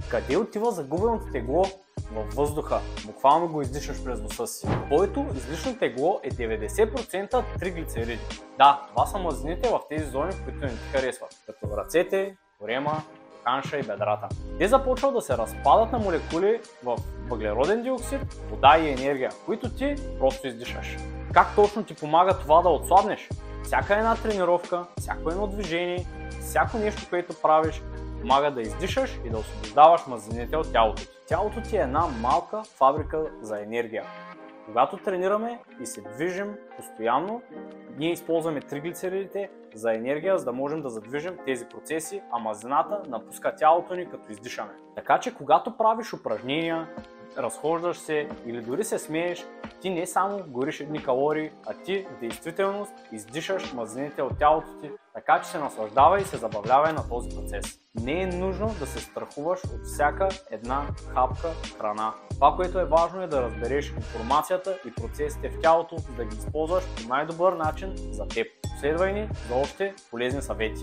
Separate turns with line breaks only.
Къде отива загубеното тегло? Във въздуха. Буквално го издишаш през носа си. Твоето излишно тегло е 90% триглицериди. Да, това са мазнините в тези зони, в които не ти харесват, като ръцете, корема, ханша и бедрата. Те започват да се разпадат на молекули в въглероден диоксид, вода и енергия, които ти просто издишаш. Как точно ти помага това да отслабнеш? Всяка една тренировка, всяко едно движение, всяко нещо, което правиш, помага да издишаш и да освобождаваш мазнините от тялото ти. Тялото ти е една малка фабрика за енергия. Когато тренираме и се движим постоянно, ние използваме триглицеридите за енергия, за да можем да задвижим тези процеси, а мазнината напуска тялото ни като издишаме. Така че когато правиш упражнения, разхождаш се или дори се смееш, ти не само гориш едни калории, а ти в действителност издишаш мазнините от тялото ти, така че се наслаждавай и се забавлявай на този процес. Не е нужно да се страхуваш от всяка една хапка храна. Това, което е важно, е да разбереш информацията и процесите в тялото, за да ги използваш по най-добър начин за теб. Последвай ни за още полезни съвети.